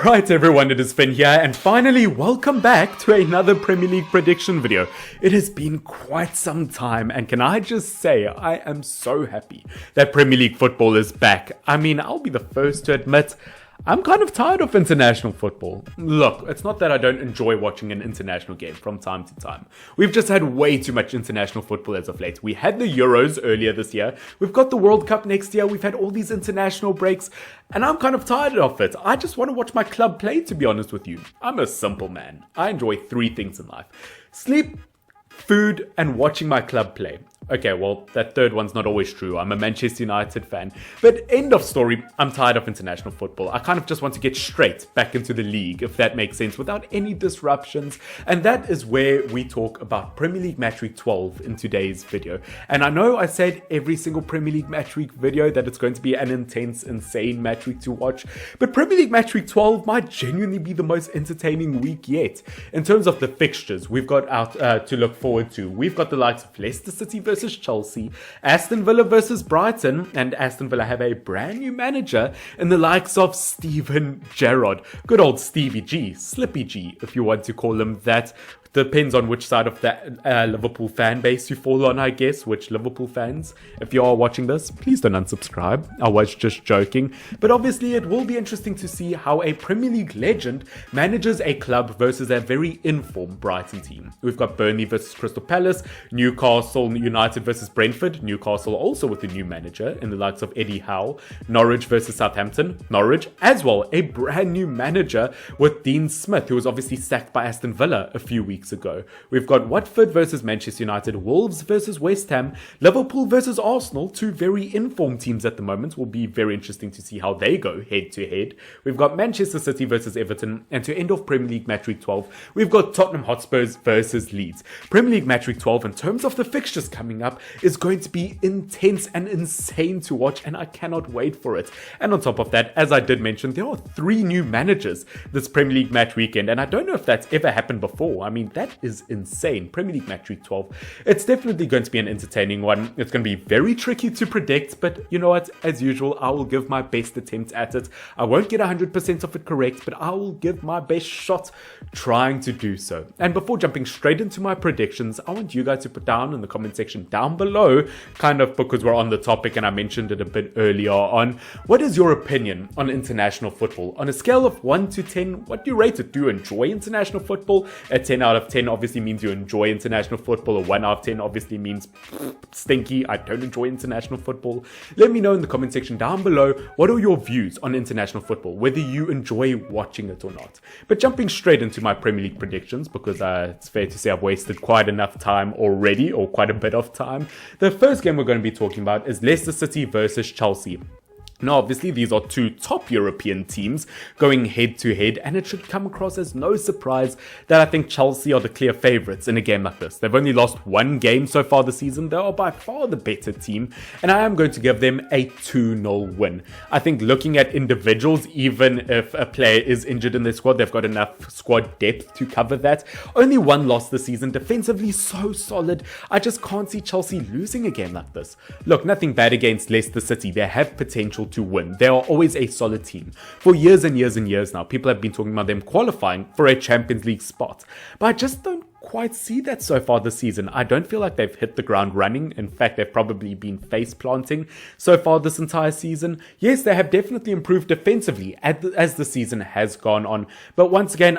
Alright everyone, it is Finn here, and finally welcome back to another Premier League prediction video. It has been quite some time, and can I just say, I am so happy that Premier League football is back. I mean, I'll be the first to admit, I'm kind of tired of international football. Look, it's not that I don't enjoy watching an international game from time to time. We've just had way too much international football as of late. We had the Euros earlier this year. We've got the World Cup next year. We've had all these international breaks, and I'm kind of tired of it. I just want to watch my club play, to be honest with you. I'm a simple man. I enjoy three things in life: sleep, food, and watching my club play. Okay, well, that third one's not always true. I'm a Manchester United fan. But end of story, I'm tired of international football. I kind of just want to get straight back into the league, if that makes sense, without any disruptions. And that is where we talk about Premier League Match Week 12 in today's video. And I know I said every single Premier League Match Week video that it's going to be an intense, insane match week to watch. But Premier League Match Week 12 might genuinely be the most entertaining week yet. In terms of the fixtures we've got out to look forward to, we've got the likes of Leicester City versus Chelsea, Aston Villa versus Brighton, and Aston Villa have a brand new manager in the likes of Steven Gerrard. Good old Stevie G, Slippy G, if you want to call him that. Depends on which side of the Liverpool fan base you fall on, I guess. Which Liverpool fans. If you are watching this, please don't unsubscribe. I was just joking. But obviously it will be interesting to see how a Premier League legend manages a club versus a very informed Brighton team. We've got Burnley versus Crystal Palace, Newcastle United versus Brentford, Newcastle also with a new manager in the likes of Eddie Howe, Norwich versus Southampton, Norwich as well, a brand new manager with Dean Smith, who was obviously sacked by Aston Villa a few weeks ago. We've got Watford versus Manchester United, Wolves versus West Ham, Liverpool versus Arsenal, two very informed teams at the moment. Will be very interesting to see how they go head to head. We've got Manchester City versus Everton, and to end off Premier League Match Week 12, we've got Tottenham Hotspurs versus Leeds. Premier League Match Week 12, in terms of the fixtures coming up, is going to be intense and insane to watch, and I cannot wait for it. And on top of that, as I did mention, there are three new managers this Premier League match weekend, and I don't know if that's ever happened before. I mean, that is insane. Premier League Match Week 12. It's definitely going to be an entertaining one. It's going to be very tricky to predict, but you know what? As usual, I will give my best attempt at it. I won't get 100% of it correct, but I will give my best shot trying to do so. And before jumping straight into my predictions, I want you guys to put down in the comment section down below, kind of because we're on the topic and I mentioned it a bit earlier on, what is your opinion on international football? On a scale of 1 to 10, what do you rate it? Do you enjoy international football? A 10 out of 10 obviously means you enjoy international football. A 1 out of 10 obviously means stinky, I don't enjoy international football. Let me know in the comment section down below, what are your views on international football, whether you enjoy watching it or not. But jumping straight into my Premier League predictions, because it's fair to say I've wasted quite enough time already, or quite a bit of time. The first game we're going to be talking about is Leicester City versus Chelsea. Now, obviously, these are two top European teams going head to head, and it should come across as no surprise that I think Chelsea are the clear favourites in a game like this. They've only lost one game so far this season. They are by far the better team, and I am going to give them a 2-0 win. I think looking at individuals, even if a player is injured in their squad, they've got enough squad depth to cover that. Only one loss this season, defensively so solid. I just can't see Chelsea losing a game like this. Look, nothing bad against Leicester City. They have potential to win. They are always a solid team. For years and years and years now, people have been talking about them qualifying for a Champions League spot. But I just don't quite see that so far this season. I don't feel like they've hit the ground running. In fact, they've probably been face planting so far this entire season. Yes, they have definitely improved defensively as the season has gone on. But once again,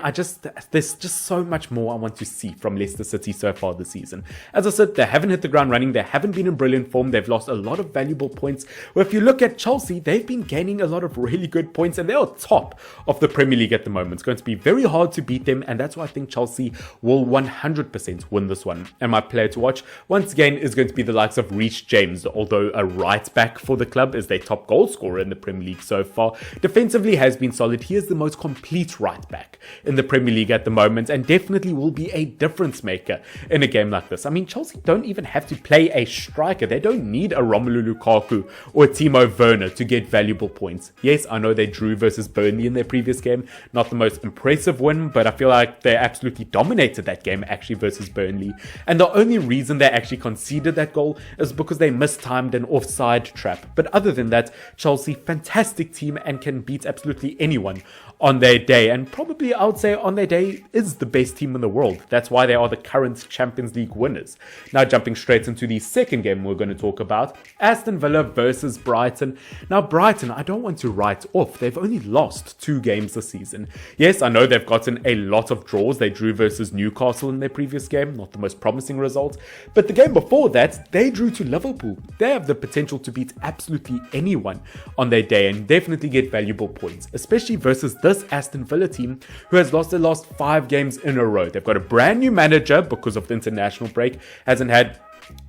there's just so much more I want to see from Leicester City so far this season. As I said, they haven't hit the ground running. They haven't been in brilliant form. They've lost a lot of valuable points. Well, if you look at Chelsea, they've been gaining a lot of really good points, and they are top of the Premier League at the moment. It's going to be very hard to beat them, and that's why I think Chelsea will 100% win this one. And my player to watch, once again, is going to be the likes of Reece James, although a right back for the club, is their top goal scorer in the Premier League so far. Defensively has been solid. He is the most complete right back in the Premier League at the moment, and definitely will be a difference maker in a game like this. I mean, Chelsea don't even have to play a striker. They don't need a Romelu Lukaku or a Timo Werner to get valuable points. Yes, I know they drew versus Burnley in their previous game. Not the most impressive win, but I feel like they absolutely dominated that game actually versus Burnley. And the only reason they actually conceded that goal is because they mistimed an offside trap. But other than that, Chelsea, fantastic team and can beat absolutely anyone on their day. And probably I would say on their day is the best team in the world. That's why they are the current Champions League winners. Now jumping straight into the second game we're going to talk about, Aston Villa versus Brighton. Now Brighton, I don't want to write off. They've only lost 2 games this season. Yes, I know they've gotten a lot of draws. They drew versus Newcastle in their previous game, not the most promising result. But the game before that, they drew to Liverpool. They have the potential to beat absolutely anyone on their day and definitely get valuable points, especially versus this Aston Villa team who has lost their last 5 games in a row. They've got a brand new manager because of the international break, hasn't had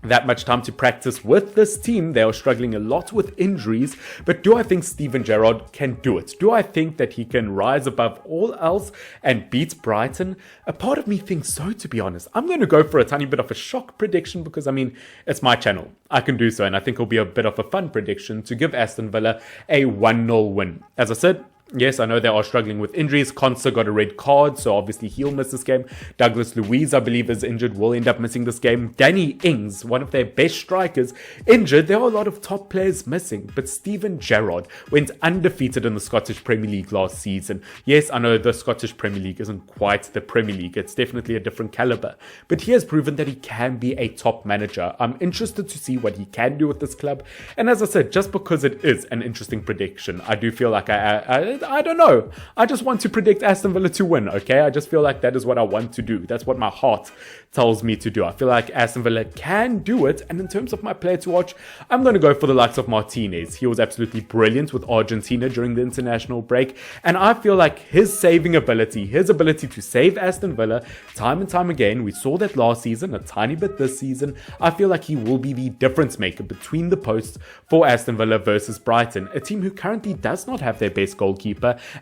that much time to practice with this team. They are struggling a lot with injuries, but do I think Steven Gerrard can do it? Do I think that he can rise above all else and beat Brighton? A part of me thinks so, to be honest. I'm going to go for a tiny bit of a shock prediction because, I mean, it's my channel. I can do so, and I think it'll be a bit of a fun prediction to give Aston Villa a 1-0 win. As I said, yes, I know they are struggling with injuries. Conte got a red card, so obviously he'll miss this game. Douglas Luiz, I believe, is injured, will end up missing this game. Danny Ings, one of their best strikers, injured. There are a lot of top players missing, but Steven Gerrard went undefeated in the Scottish Premier League last season. Yes, I know the Scottish Premier League isn't quite the Premier League. It's definitely a different caliber, but he has proven that he can be a top manager. I'm interested to see what he can do with this club, and as I said, just because it is an interesting prediction, I do feel like I don't know. I just want to predict Aston Villa to win, okay? I just feel like that is what I want to do. That's what my heart tells me to do. I feel like Aston Villa can do it. And in terms of my player to watch, I'm going to go for the likes of Martinez. He was absolutely brilliant with Argentina during the international break. And I feel like his saving ability, his ability to save Aston Villa time and time again, we saw that last season, a tiny bit this season. I feel like he will be the difference maker between the posts for Aston Villa versus Brighton, a team who currently does not have their best goalkeeper,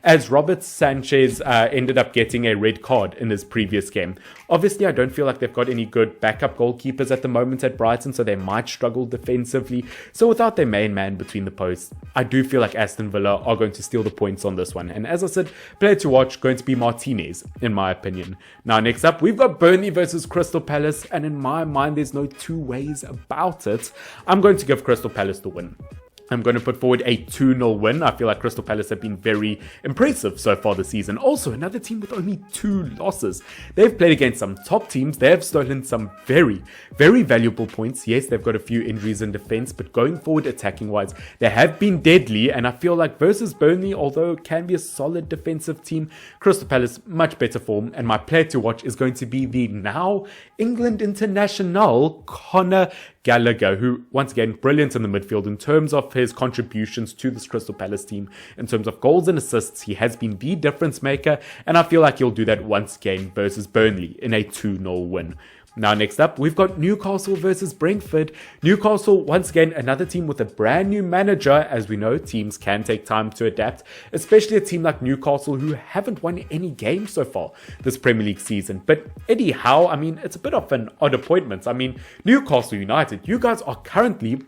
as Robert Sanchez ended up getting a red card in his previous game. Obviously, I don't feel like they've got any good backup goalkeepers at the moment at Brighton, so they might struggle defensively. So without their main man between the posts, I do feel like Aston Villa are going to steal the points on this one. And as I said, player to watch going to be Martinez, in my opinion. Now, next up, we've got Burnley versus Crystal Palace, and in my mind, there's no two ways about it. I'm going to give Crystal Palace the win. I'm going to put forward a 2-0 win. I feel like Crystal Palace have been very impressive so far this season. Also, another team with only 2 losses. They've played against some top teams. They have stolen some very, very valuable points. Yes, they've got a few injuries in defense, but going forward attacking-wise, they have been deadly. And I feel like versus Burnley, although it can be a solid defensive team, Crystal Palace, much better form. And my player to watch is going to be the now England international, Conor Gallagher, who, once again, brilliant in the midfield in terms of his contributions to this Crystal Palace team. In terms of goals and assists, he has been the difference maker, and I feel like he'll do that once again versus Burnley in a 2-0 win. Now, next up, we've got Newcastle versus Brentford. Newcastle, once again, another team with a brand new manager. As we know, teams can take time to adapt, especially a team like Newcastle who haven't won any games so far this Premier League season. But Eddie Howe, I mean, it's a bit of an odd appointment. I mean, Newcastle United, you guys are currently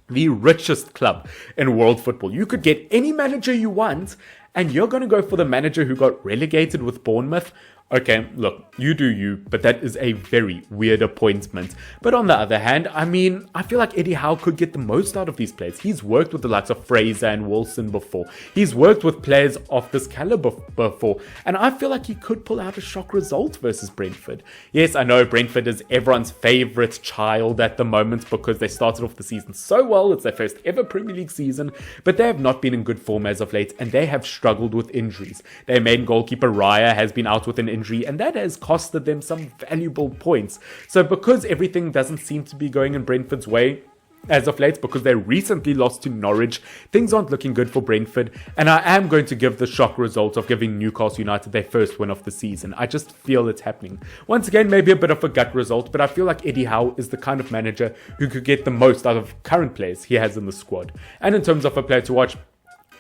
the richest club in world football. You could get any manager you want, and you're going to go for the manager who got relegated with Bournemouth. Okay, look, you do you, but that is a very weird appointment. But on the other hand, I mean, I feel like Eddie Howe could get the most out of these players. He's worked with the likes of Fraser and Wilson before. He's worked with players of this caliber before. And I feel like he could pull out a shock result versus Brentford. Yes, I know Brentford is everyone's favourite child at the moment because they started off the season so well. It's their first ever Premier League season, but they have not been in good form as of late, and they have struggled with injuries. Their main goalkeeper, Raya, has been out with an injury, and that has costed them some valuable points. So because everything doesn't seem to be going in Brentford's way as of late, because they recently lost to Norwich, things aren't looking good for Brentford, and I am going to give the shock result of giving Newcastle United their first win of the season. I just feel it's happening. Once again, maybe a bit of a gut result, but I feel like Eddie Howe is the kind of manager who could get the most out of current players he has in the squad. And in terms of a player to watch,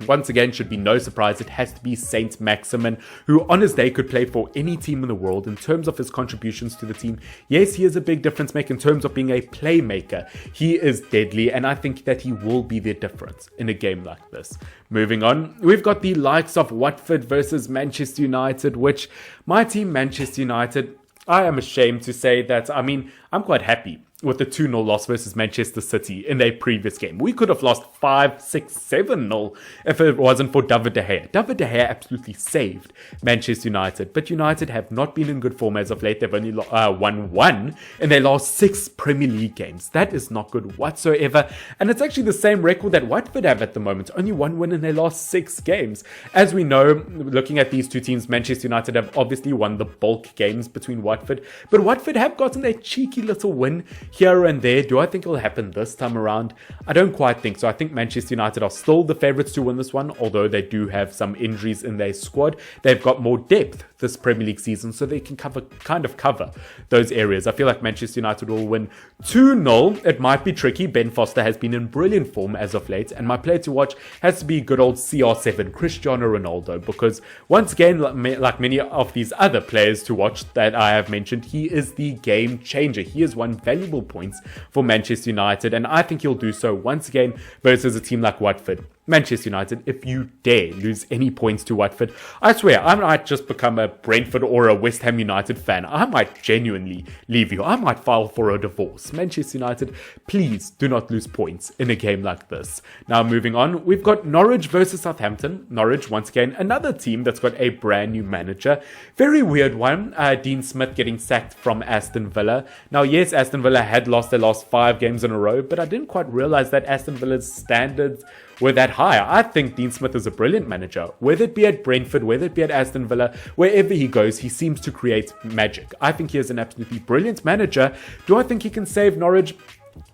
once again, should be no surprise, it has to be Saint Maximin, who on his day could play for any team in the world in terms of his contributions to the team. Yes, he is a big difference maker in terms of being a playmaker. He is deadly, and I think that he will be the difference in a game like this. Moving on, we've got the likes of Watford versus Manchester United, which my team, Manchester United, I am ashamed to say that, I mean, I'm quite happy with the 2-0 loss versus Manchester City in their previous game. We could have lost 5, 6, 7-0 if it wasn't for David De Gea. David De Gea absolutely saved Manchester United, but United have not been in good form as of late. They've only won 1 in their last 6 Premier League games. That is not good whatsoever, and it's actually the same record that Watford have at the moment. Only 1 win in their last 6 games. As we know, looking at these two teams, Manchester United have obviously won the bulk games between Watford, but Watford have gotten a cheeky little win here and there. Do I think it'll happen this time around? I don't quite think so. I think Manchester United are still the favourites to win this one, although they do have some injuries in their squad. They've got more depth this Premier League season, so they can kind of cover those areas. I feel like Manchester United will win 2-0. It might be tricky. Ben Foster has been in brilliant form as of late, and my player to watch has to be good old CR7, Cristiano Ronaldo, because once again, like many of these other players to watch that I have mentioned, he is the game changer. He has won valuable points for Manchester United, and I think he'll do so once again versus a team like Watford. Manchester United, if you dare lose any points to Watford, I swear I might just become a Brentford or a West Ham United fan. I might genuinely leave you. I might file for a divorce. Manchester United, please do not lose points in a game like this. Now moving on, we've got Norwich versus Southampton. Norwich, once again, another team that's got a brand new manager. Very weird one. Dean Smith getting sacked from Aston Villa. Now yes, Aston Villa had lost their last 5 games in a row, but I didn't quite realize that Aston Villa's standards were that high. I think Dean Smith is a brilliant manager. Whether it be at Brentford, whether it be at Aston Villa, wherever he goes, he seems to create magic. I think he is an absolutely brilliant manager. Do I think he can save Norwich?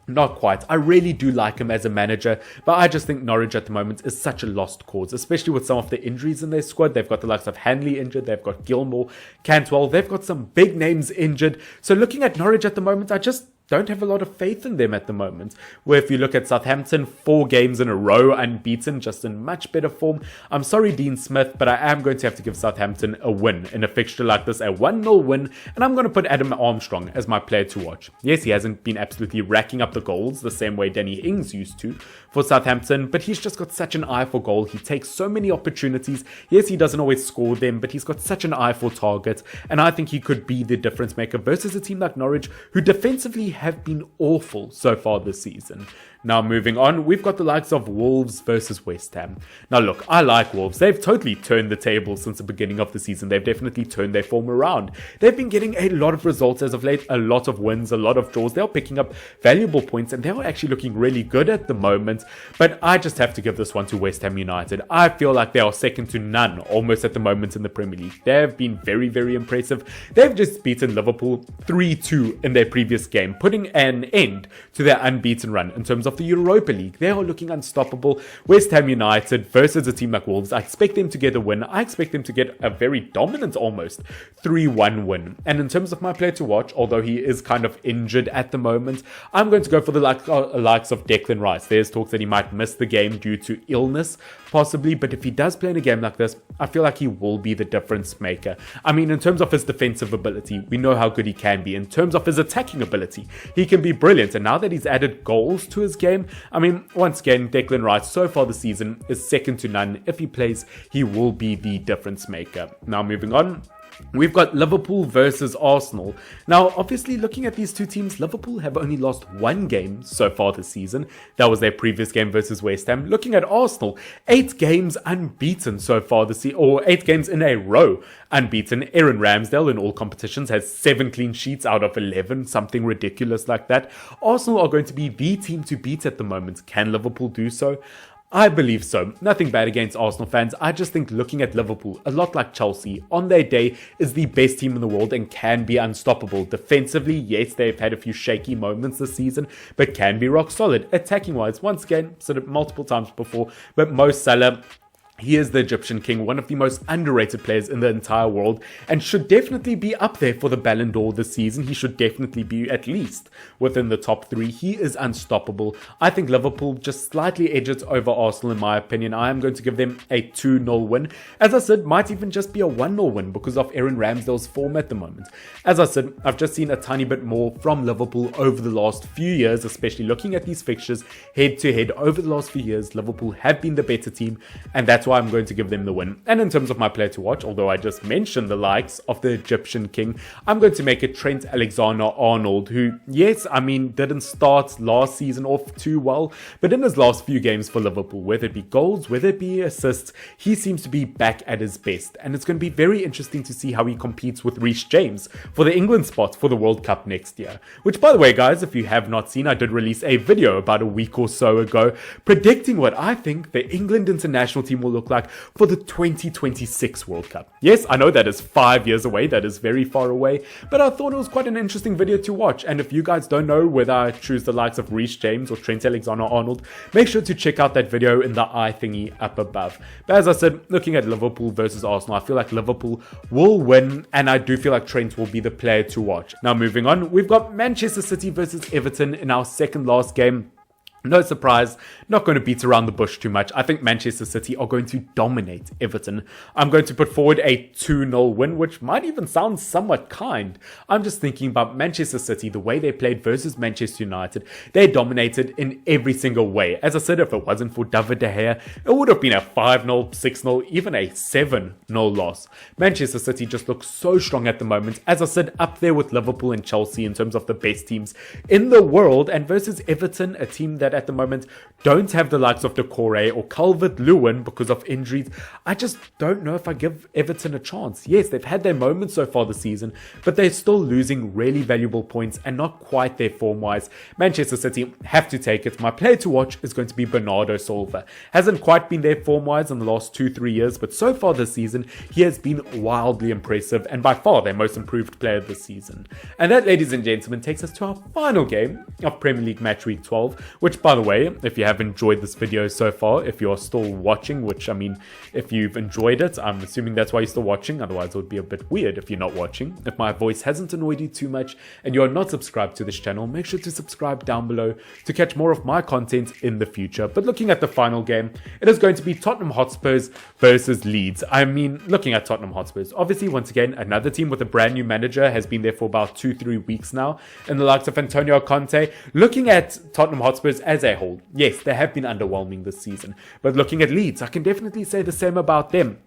Not quite. I really do like him as a manager, but I just think Norwich at the moment is such a lost cause, especially with some of the injuries in their squad. They've got the likes of Hanley injured, they've got Gilmore, Cantwell, they've got some big names injured. So looking at Norwich at the moment, I just don't have a lot of faith in them at the moment. Where if you look at Southampton, 4 games in a row unbeaten, just in much better form. I'm sorry, Dean Smith, but I am going to have to give Southampton a win in a fixture like this, a 1-0 win, and I'm going to put Adam Armstrong as my player to watch. Yes, he hasn't been absolutely racking up the goals the same way Danny Ings used to for Southampton, but he's just got such an eye for goal. He takes so many opportunities. Yes, he doesn't always score them, but he's got such an eye for targets, and I think he could be the difference maker versus a team like Norwich, who defensively have been awful so far this season. Now moving on, we've got the likes of Wolves versus West Ham. Now look, I like Wolves. They've totally turned the table since the beginning of the season. They've definitely turned their form around. They've been getting a lot of results as of late, a lot of wins, a lot of draws. They're picking up valuable points and they're actually looking really good at the moment. But I just have to give this one to West Ham United. I feel like they are second to none almost at the moment in the Premier League. They have been very, very impressive. They've just beaten Liverpool 3-2 in their previous game, putting an end to their unbeaten run in terms of the Europa League. They are looking unstoppable. West Ham United versus a team like Wolves, I expect them to get a win. I expect them to get a very dominant, almost 3-1 win. And in terms of my player to watch, although he is kind of injured at the moment, I'm going to go for the likes of Declan Rice. There's talks that he might miss the game due to illness, possibly, but if he does play in a game like this, I feel like he will be the difference maker. I mean, in terms of his defensive ability, we know how good he can be. In terms of his attacking ability, he can be brilliant. And now that he's added goals to his game, I mean, once again, Declan Rice so far this season is second to none. If he plays, he will be the difference maker. Now moving on, we've got Liverpool versus Arsenal. Now, obviously, looking at these two teams, Liverpool have only lost 1 game so far this season. That was their previous game versus West Ham. Looking at Arsenal, 8 games unbeaten so far this season, or 8 games in a row unbeaten. Aaron Ramsdale in all competitions has 7 clean sheets out of 11, something ridiculous like that. Arsenal are going to be the team to beat at the moment. Can Liverpool do so? I believe so. Nothing bad against Arsenal fans. I just think looking at Liverpool, a lot like Chelsea, on their day is the best team in the world and can be unstoppable. Defensively, yes, they've had a few shaky moments this season, but can be rock solid. Attacking wise, once again, said it multiple times before, but Mo Salah, he is the Egyptian king, one of the most underrated players in the entire world, and should definitely be up there for the Ballon d'Or this season. He should definitely be at least within the top 3. He is unstoppable. I think Liverpool just slightly edges over Arsenal in my opinion. I am going to give them a 2-0 win. As I said, might even just be a 1-0 win because of Aaron Ramsdale's form at the moment. As I said, I've just seen a tiny bit more from Liverpool over the last few years, especially looking at these fixtures head to head over the last few years. Liverpool have been the better team, and that's why why I'm going to give them the win. And in terms of my player to watch, although I just mentioned the likes of the Egyptian king, I'm going to make it Trent Alexander-Arnold, who, yes, I mean, didn't start last season off too well, but in his last few games for Liverpool, whether it be goals, whether it be assists, he seems to be back at his best. And it's going to be very interesting to see how he competes with Reece James for the England spot for the World Cup next year. Which, by the way, guys, if you have not seen, I did release a video about a week or so ago predicting what I think the England international team will look like for the 2026 World Cup. Yes, I know that is 5 years away, that is very far away, but I thought it was quite an interesting video to watch. And if you guys don't know whether I choose the likes of Reece James or Trent Alexander-Arnold, make sure to check out that video in the eye thingy up above. But as I said, looking at Liverpool versus Arsenal, I feel like Liverpool will win, and I do feel like Trent will be the player to watch. Now moving on, we've got Manchester City versus Everton in our second last game. No surprise, not going to beat around the bush too much. I think Manchester City are going to dominate Everton. I'm going to put forward a 2-0 win, which might even sound somewhat kind. I'm just thinking about Manchester City, the way they played versus Manchester United. They dominated in every single way. As I said, if it wasn't for David De Gea, it would have been a 5-0, 6-0, even a 7-0 loss. Manchester City just looks so strong at the moment. As I said, up there with Liverpool and Chelsea in terms of the best teams in the world, and versus Everton, a team that at the moment don't have the likes of Decore or Calvert-Lewin because of injuries. I just don't know if I give Everton a chance. Yes, they've had their moments so far this season, but they're still losing really valuable points and not quite their form-wise. Manchester City have to take it. My player to watch is going to be Bernardo Silva. Hasn't quite been there form-wise in the last 2-3 years, but so far this season, he has been wildly impressive and by far their most improved player this season. And that, ladies and gentlemen, takes us to our final game of Premier League Match Week 12, which, by the way, if you have enjoyed this video so far, if you're still watching, which I mean, if you've enjoyed it, I'm assuming that's why you're still watching. Otherwise, it would be a bit weird if you're not watching. If my voice hasn't annoyed you too much and you're not subscribed to this channel, make sure to subscribe down below to catch more of my content in the future. But looking at the final game, it is going to be Tottenham Hotspurs versus Leeds. I mean, looking at Tottenham Hotspurs, obviously, once again, another team with a brand new manager, has been there for about 2-3 weeks now, in the likes of Antonio Conte. Looking at Tottenham Hotspurs as a whole, yes, they have been underwhelming this season. But looking at Leeds, I can definitely say the same about them.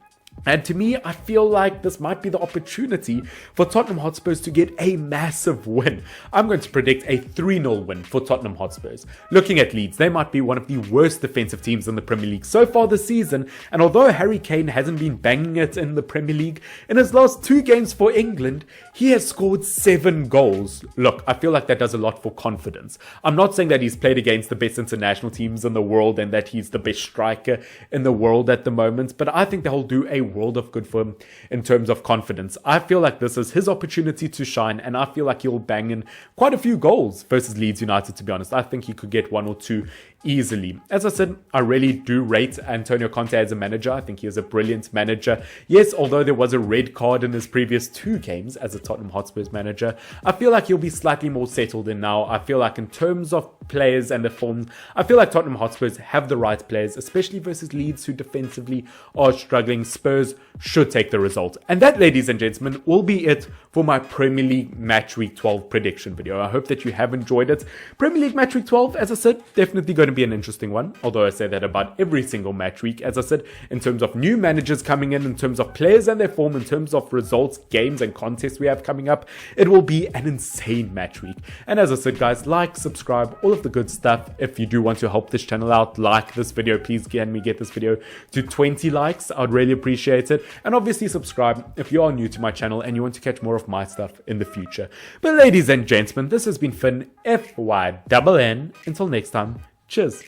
And to me, I feel like this might be the opportunity for Tottenham Hotspurs to get a massive win. I'm going to predict a 3-0 win for Tottenham Hotspurs. Looking at Leeds, they might be one of the worst defensive teams in the Premier League so far this season. And although Harry Kane hasn't been banging it in the Premier League, in his last 2 games for England, he has scored 7 goals. Look, I feel like that does a lot for confidence. I'm not saying that he's played against the best international teams in the world and that he's the best striker in the world at the moment, but I think they'll do a world of good for him in terms of confidence. I feel like this is his opportunity to shine, and I feel like he'll bang in quite a few goals versus Leeds United, to be honest. I think he could get 1 or 2 easily. As I said, I really do rate Antonio Conte as a manager. I think he is a brilliant manager. Yes, although there was a red card in his previous 2 games as a Tottenham Hotspurs manager, I feel like he'll be slightly more settled in now. I feel like in terms of players and the form, I feel like Tottenham Hotspurs have the right players, especially versus Leeds, who defensively are struggling. Spurs should take the result. And that, ladies and gentlemen, will be it for my Premier League Match Week 12 prediction video. I hope that you have enjoyed it. Premier League Match Week 12, as I said, definitely going to be an interesting one, although I say that about every single match week. As I said, in terms of new managers coming in terms of players and their form, in terms of results, games and contests we have coming up, it will be an insane match week. And as I said, guys, like, subscribe, all of the good stuff. If you do want to help this channel out, like this video, please can we get this video to 20 likes? I'd really appreciate it. And obviously subscribe if you are new to my channel and you want to catch more of my stuff in the future. But ladies and gentlemen, this has been Finn, FYNN. Until next time, cheers.